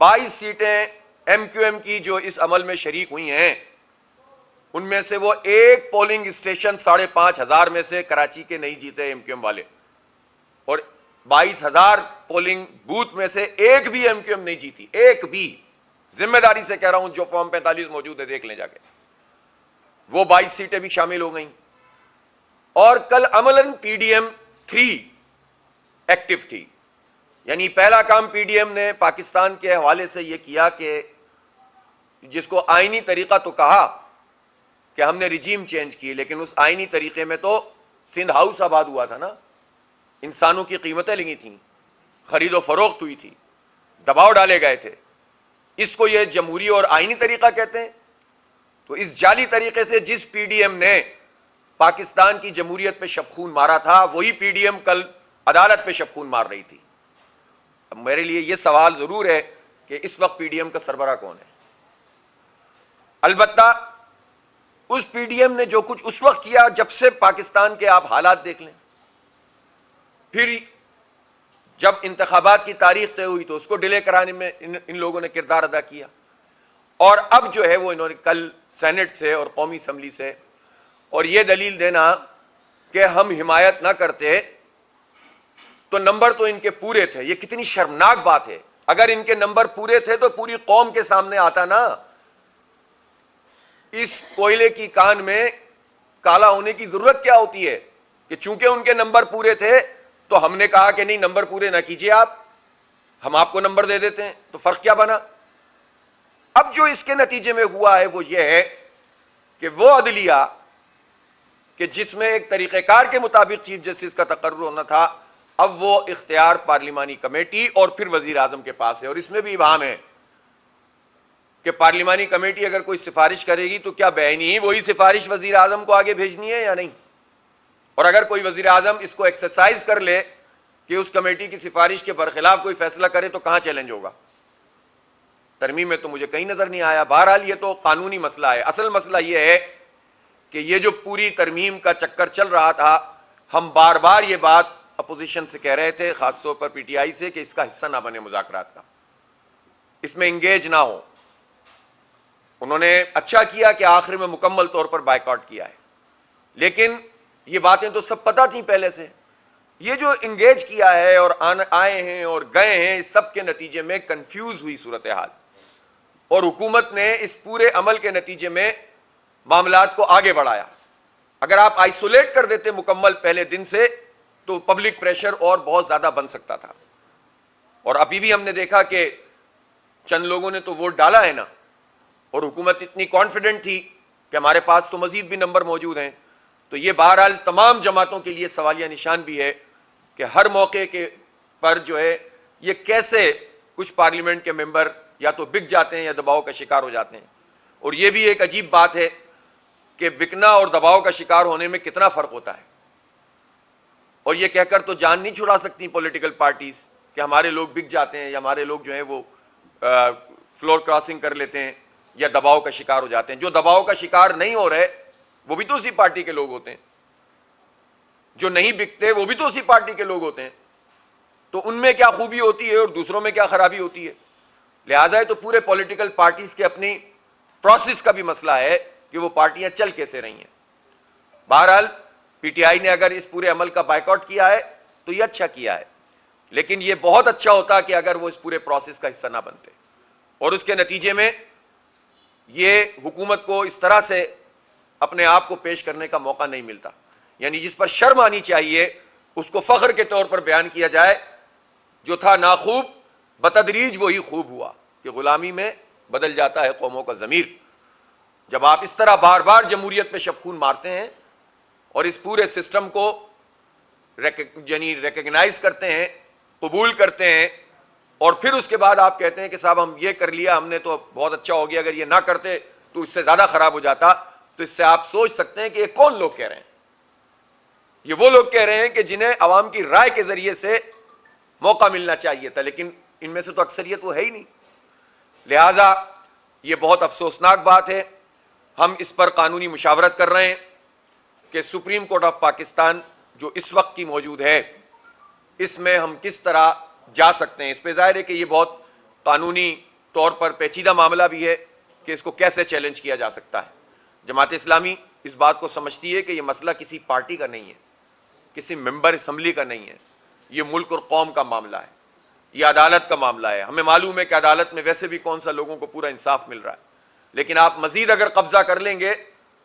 22 سیٹیں M Q M کی جو اس عمل میں شریک ہوئی ہیں، ان میں سے وہ ایک پولنگ اسٹیشن 5,500 میں سے کراچی کے نہیں جیتے ایم کیو ایم والے، اور 22,000 پولنگ بوتھ میں سے ایک بھی ایم کیو ایم نہیں جیتی، ایک بھی. ذمہ داری سے کہہ رہا ہوں، جو فارم 45 موجود ہے دیکھ لیں جا کے. وہ 22 سیٹیں بھی شامل ہو گئیں. اور کل عملاً پی ڈی ایم 3 ایکٹیو تھی. یعنی پہلا کام پی ڈی ایم نے پاکستان کے حوالے سے یہ کیا کہ جس کو آئینی طریقہ تو کہا کہ ہم نے رجیم چینج کی، لیکن اس آئینی طریقے میں تو سندھ ہاؤس آباد ہوا تھا نا، انسانوں کی قیمتیں لگی تھیں، خرید و فروخت ہوئی تھی، دباؤ ڈالے گئے تھے. اس کو یہ جمہوری اور آئینی طریقہ کہتے ہیں. تو اس جعلی طریقے سے جس پی ڈی ایم نے پاکستان کی جمہوریت پہ شبخون مارا تھا، وہی پی ڈی ایم کل عدالت پہ شبخون مار رہی تھی. اب میرے لیے یہ سوال ضرور ہے کہ اس وقت پی ڈی ایم کا سربراہ کون ہے؟ البتہ اس پی ڈی ایم نے جو کچھ اس وقت کیا، جب سے پاکستان کے آپ حالات دیکھ لیں، پھر جب انتخابات کی تاریخ طے ہوئی تو اس کو ڈیلے کرانے میں ان لوگوں نے کردار ادا کیا. اور اب جو ہے وہ انہوں نے کل سینٹ سے اور قومی اسمبلی سے اور یہ دلیل دینا کہ ہم حمایت نہ کرتے تو نمبر تو ان کے پورے تھے. یہ کتنی شرمناک بات ہے. اگر ان کے نمبر پورے تھے تو پوری قوم کے سامنے آتا نا. اس کوئلے کی کان میں کالا ہونے کی ضرورت کیا ہوتی ہے کہ چونکہ ان کے نمبر پورے تھے تو ہم نے کہا کہ نہیں، نمبر پورے نہ کیجیے آپ، ہم آپ کو نمبر دے دیتے ہیں. تو فرق کیا بنا؟ اب جو اس کے نتیجے میں ہوا ہے وہ یہ ہے کہ وہ عدلیہ کہ جس میں ایک طریقہ کار کے مطابق چیف جسٹس کا تقرر ہونا تھا، اب وہ اختیار پارلیمانی کمیٹی اور پھر وزیر اعظم کے پاس ہے. اور اس میں بھی ابہام ہے کہ پارلیمانی کمیٹی اگر کوئی سفارش کرے گی تو کیا بعینی ہی وہی سفارش وزیر اعظم کو آگے بھیجنی ہے یا نہیں؟ اور اگر کوئی وزیر اعظم اس کو ایکسرسائز کر لے کہ اس کمیٹی کی سفارش کے برخلاف کوئی فیصلہ کرے تو کہاں چیلنج ہوگا؟ ترمیم میں تو مجھے کہیں نظر نہیں آیا. بہرحال یہ تو قانونی مسئلہ ہے. اصل مسئلہ یہ ہے کہ یہ جو پوری ترمیم کا چکر چل رہا تھا، ہم بار بار یہ بات اپوزیشن سے کہہ رہے تھے، خاص طور پر پی ٹی آئی سے، کہ اس کا حصہ نہ بنے مذاکرات کا، اس میں انگیج نہ ہو. انہوں نے اچھا کیا کہ آخر میں مکمل طور پر بائیکاٹ کیا ہے، لیکن یہ باتیں تو سب پتہ تھیں پہلے سے. یہ جو انگیج کیا ہے اور آئے ہیں اور گئے ہیں، اس سب کے نتیجے میں کنفیوز ہوئی صورتحال، اور حکومت نے اس پورے عمل کے نتیجے میں معاملات کو آگے بڑھایا. اگر آپ آئسولیٹ کر دیتے مکمل پہلے دن سے تو پبلک پریشر اور بہت زیادہ بن سکتا تھا. اور ابھی بھی ہم نے دیکھا کہ چند لوگوں نے تو ووٹ ڈالا ہے نا، اور حکومت اتنی کانفیڈنٹ تھی کہ ہمارے پاس تو مزید بھی نمبر موجود ہیں. تو یہ بہرحال تمام جماعتوں کے لیے سوالیہ نشان بھی ہے کہ ہر موقع کے پر جو ہے یہ کیسے کچھ پارلیمنٹ کے ممبر یا تو بک جاتے ہیں یا دباؤ کا شکار ہو جاتے ہیں. اور یہ بھی ایک عجیب بات ہے کہ بکنا اور دباؤ کا شکار ہونے میں کتنا فرق ہوتا ہے. اور یہ کہہ کر تو جان نہیں چھڑا سکتی پولیٹیکل پارٹیز کہ ہمارے لوگ بک جاتے ہیں یا ہمارے لوگ جو ہیں وہ فلور کراسنگ کر لیتے ہیں یا دباؤ کا شکار ہو جاتے ہیں. جو دباؤ کا شکار نہیں ہو رہے وہ بھی تو اسی پارٹی کے لوگ ہوتے ہیں، جو نہیں بکتے وہ بھی تو اسی پارٹی کے لوگ ہوتے ہیں. تو ان میں کیا خوبی ہوتی ہے اور دوسروں میں کیا خرابی ہوتی ہے؟ لہذا تو پورے پولیٹیکل پارٹیز کے اپنی پروسیس کا بھی مسئلہ ہے کہ وہ پارٹیاں چل کیسے رہی ہیں. بہرحال پی ٹی آئی نے اگر اس پورے عمل کا بائیکاٹ کیا ہے تو یہ اچھا کیا ہے، لیکن یہ بہت اچھا ہوتا کہ اگر وہ اس پورے پروسیس کا حصہ نہ بنتے، اور اس کے نتیجے میں یہ حکومت کو اس طرح سے اپنے آپ کو پیش کرنے کا موقع نہیں ملتا. یعنی جس پر شرم آنی چاہیے اس کو فخر کے طور پر بیان کیا جائے. جو تھا ناخوب بتدریج وہی خوب ہوا کہ غلامی میں بدل جاتا ہے قوموں کا ضمیر. جب آپ اس طرح بار بار جمہوریت پہ شبخون مارتے ہیں اور اس پورے سسٹم کو یعنی ریکگنائز کرتے ہیں، قبول کرتے ہیں، اور پھر اس کے بعد آپ کہتے ہیں کہ صاحب ہم یہ کر لیا ہم نے تو بہت اچھا ہو گیا، اگر یہ نہ کرتے تو اس سے زیادہ خراب ہو جاتا، تو اس سے آپ سوچ سکتے ہیں کہ یہ کون لوگ کہہ رہے ہیں. یہ وہ لوگ کہہ رہے ہیں کہ جنہیں عوام کی رائے کے ذریعے سے موقع ملنا چاہیے تھا، لیکن ان میں سے تو اکثریت وہ ہے ہی نہیں. لہذا یہ بہت افسوسناک بات ہے. ہم اس پر قانونی مشاورت کر رہے ہیں کہ سپریم کورٹ آف پاکستان جو اس وقت کی موجود ہے، اس میں ہم کس طرح جا سکتے ہیں. اس پہ ظاہر ہے کہ یہ بہت قانونی طور پر پیچیدہ معاملہ بھی ہے کہ اس کو کیسے چیلنج کیا جا سکتا ہے. جماعت اسلامی اس بات کو سمجھتی ہے کہ یہ مسئلہ کسی پارٹی کا نہیں ہے, کسی ممبر اسمبلی کا نہیں ہے, یہ ملک اور قوم کا معاملہ ہے, یہ عدالت کا معاملہ ہے. ہمیں معلوم ہے کہ عدالت میں ویسے بھی کون سا لوگوں کو پورا انصاف مل رہا ہے, لیکن آپ مزید اگر قبضہ کر لیں گے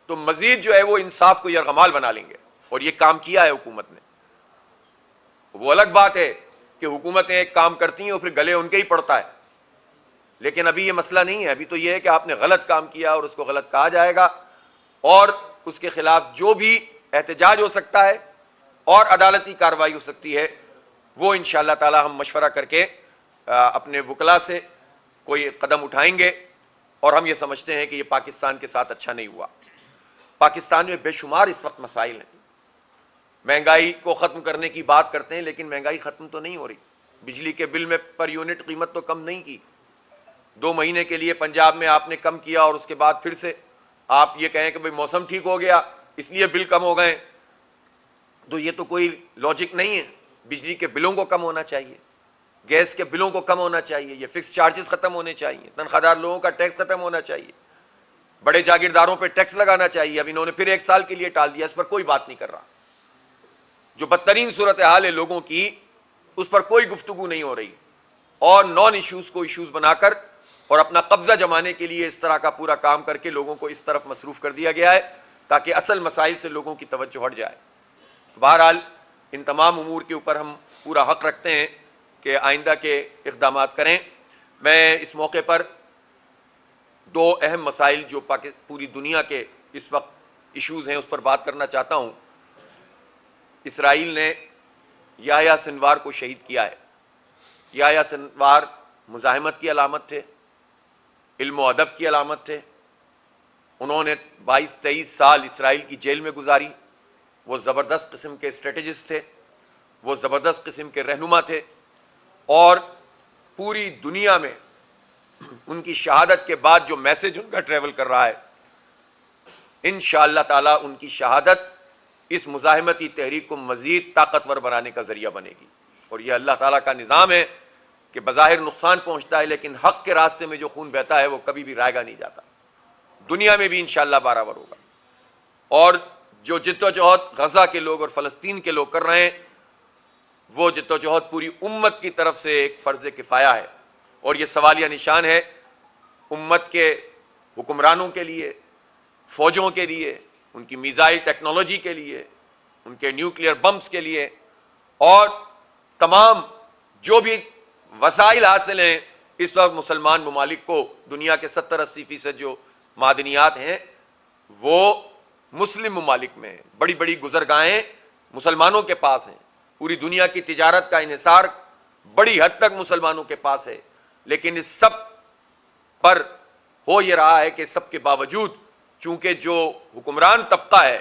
تو مزید جو ہے وہ انصاف کو یرغمال بنا لیں گے, اور یہ کام کیا ہے حکومت نے. وہ الگ بات ہے کہ حکومتیں ایک کام کرتی ہیں اور پھر گلے ان کے ہی پڑتا ہے, لیکن ابھی یہ مسئلہ نہیں ہے. ابھی تو یہ ہے کہ آپ نے غلط کام کیا اور اس کو غلط کہا جائے گا, اور اس کے خلاف جو بھی احتجاج ہو سکتا ہے اور عدالتی کارروائی ہو سکتی ہے وہ انشاءاللہ تعالی ہم مشورہ کر کے اپنے وکلا سے کوئی قدم اٹھائیں گے. اور ہم یہ سمجھتے ہیں کہ یہ پاکستان کے ساتھ اچھا نہیں ہوا. پاکستان میں بے شمار اس وقت مسائل ہیں. مہنگائی کو ختم کرنے کی بات کرتے ہیں, لیکن مہنگائی ختم تو نہیں ہو رہی. بجلی کے بل میں پر یونٹ قیمت تو کم نہیں کی. 2 مہینے کے لیے پنجاب میں آپ نے کم کیا, اور اس کے بعد پھر سے آپ یہ کہیں کہ بھئی موسم ٹھیک ہو گیا اس لیے بل کم ہو گئے, تو یہ تو کوئی لاجک نہیں ہے. بجلی کے بلوں کو کم ہونا چاہیے, گیس کے بلوں کو کم ہونا چاہیے, یہ فکس چارجز ختم ہونے چاہیے, تنخواہ دار لوگوں کا ٹیکس ختم ہونا چاہیے, بڑے جاگیرداروں پہ ٹیکس لگانا چاہیے. اب انہوں نے پھر 1 سال کے لیے ٹال دیا, اس پر کوئی بات نہیں کر رہا. جو بدترین صورتحال ہے لوگوں کی, اس پر کوئی گفتگو نہیں ہو رہی, اور نان ایشوز کو ایشوز بنا کر اور اپنا قبضہ جمانے کے لیے اس طرح کا پورا کام کر کے لوگوں کو اس طرف مصروف کر دیا گیا ہے تاکہ اصل مسائل سے لوگوں کی توجہ ہٹ جائے. بہرحال ان تمام امور کے اوپر ہم پورا حق رکھتے ہیں کہ آئندہ کے اقدامات کریں. میں اس موقع پر 2 اہم مسائل جو پوری دنیا کے اس وقت ایشوز ہیں اس پر بات کرنا چاہتا ہوں. اسرائیل نے یحییٰ سنوار کو شہید کیا ہے. یحییٰ سنوار مزاحمت کی علامت تھے, علم و ادب کی علامت تھے. انہوں نے 22-23 سال اسرائیل کی جیل میں گزاری. وہ زبردست قسم کے اسٹریٹجسٹ تھے, وہ زبردست قسم کے رہنما تھے, اور پوری دنیا میں ان کی شہادت کے بعد جو میسج ان کا ٹریول کر رہا ہے, انشاءاللہ تعالی ان کی شہادت اس مزاحمتی تحریک کو مزید طاقتور بنانے کا ذریعہ بنے گی. اور یہ اللہ تعالیٰ کا نظام ہے کہ بظاہر نقصان پہنچتا ہے, لیکن حق کے راستے میں جو خون بہتا ہے وہ کبھی بھی رائے گا نہیں جاتا. دنیا میں بھی انشاءاللہ برابر ہوگا. اور جو جدوجہد غزہ کے لوگ اور فلسطین کے لوگ کر رہے ہیں, وہ جدوجہد پوری امت کی طرف سے ایک فرض کفایہ ہے, اور یہ سوالیہ نشان ہے امت کے حکمرانوں کے لیے, فوجوں کے لیے, ان کی میزائل ٹیکنالوجی کے لیے, ان کے نیوکلیئر بمز کے لیے, اور تمام جو بھی وسائل حاصل ہیں اس وقت مسلمان ممالک کو. دنیا کے 70-80% جو معدنیات ہیں وہ مسلم ممالک میں ہیں. بڑی بڑی گزرگاہیں مسلمانوں کے پاس ہیں. پوری دنیا کی تجارت کا انحصار بڑی حد تک مسلمانوں کے پاس ہے. لیکن اس سب پر ہو یہ رہا ہے کہ سب کے باوجود چونکہ جو حکمران طبقہ ہے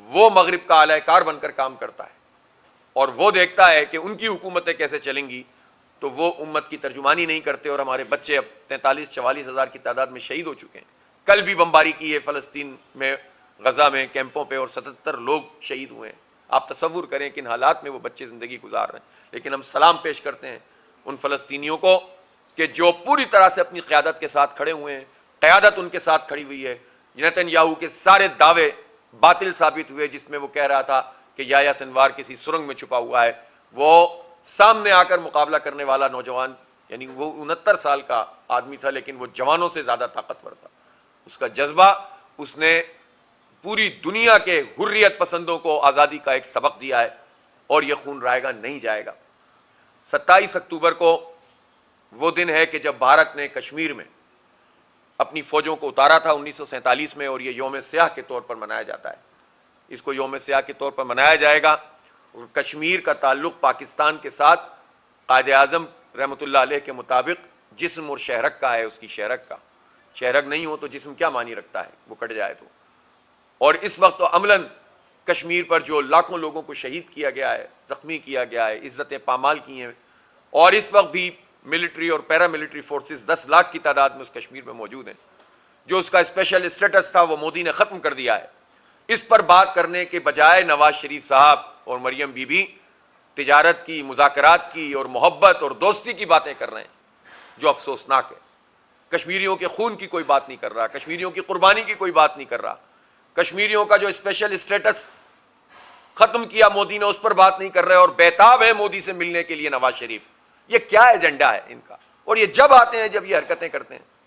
وہ مغرب کا اعلی کار بن کر کام کرتا ہے, اور وہ دیکھتا ہے کہ ان کی حکومتیں کیسے چلیں گی, تو وہ امت کی ترجمانی نہیں کرتے. اور ہمارے بچے اب 43-44 ہزار کی تعداد میں شہید ہو چکے ہیں. کل بھی بمباری کی ہے فلسطین میں, غزہ میں کیمپوں پہ, اور 77 لوگ شہید ہوئے ہیں. آپ تصور کریں کہ ان حالات میں وہ بچے زندگی گزار رہے ہیں. لیکن ہم سلام پیش کرتے ہیں ان فلسطینیوں کو کہ جو پوری طرح سے اپنی قیادت کے ساتھ کھڑے ہوئے ہیں. قیادت ان کے ساتھ کھڑی ہوئی ہے. نیتن یاہو کے سارے دعوے باطل ثابت ہوئے, جس میں وہ کہہ رہا تھا کہ یحییٰ سنوار کسی سرنگ میں چھپا ہوا ہے. وہ سامنے آ کر مقابلہ کرنے والا نوجوان, یعنی وہ 69 سال کا آدمی تھا, لیکن وہ جوانوں سے زیادہ طاقتور تھا. اس کا جذبہ, اس نے پوری دنیا کے حریت پسندوں کو آزادی کا ایک سبق دیا ہے, اور یہ خون رائے گا نہیں جائے گا. 27 اکتوبر کو وہ دن ہے کہ جب بھارت نے کشمیر میں اپنی فوجوں کو اتارا تھا 1947 میں, اور یہ یوم سیاہ کے طور پر منایا جاتا ہے. اس کو یوم سیاہ کے طور پر منایا جائے گا. اور کشمیر کا تعلق پاکستان کے ساتھ قائد اعظم رحمۃ اللہ علیہ کے مطابق جسم اور شہرک کا ہے. اس کی شہرک کا, شہرک نہیں ہو تو جسم کیا معنی رکھتا ہے, وہ کٹ جائے تو. اور اس وقت تو عملاً کشمیر پر جو لاکھوں لوگوں کو شہید کیا گیا ہے, زخمی کیا گیا ہے, عزتیں پامال کی ہیں, اور اس وقت بھی ملٹری اور پیرا ملٹری فورسز 10 لاکھ کی تعداد میں اس کشمیر میں موجود ہیں. جو اس کا اسپیشل اسٹیٹس تھا وہ مودی نے ختم کر دیا ہے. اس پر بات کرنے کے بجائے نواز شریف صاحب اور مریم بی بی تجارت کی, مذاکرات کی اور محبت اور دوستی کی باتیں کر رہے ہیں. جو افسوسناک ہے۔ کشمیریوں کے خون کی کوئی بات نہیں کر رہا، کشمیریوں کی قربانی کی کوئی بات نہیں کر رہا، کشمیریوں کا جو اسپیشل اسٹیٹس ختم کیا مودی نے اس پر بات نہیں کر رہے، اور بیتاب ہے مودی سے ملنے کے لیے نواز شریف۔ یہ کیا ایجنڈا ہے ان کا؟ اور یہ جب آتے ہیں جب یہ حرکتیں کرتے ہیں۔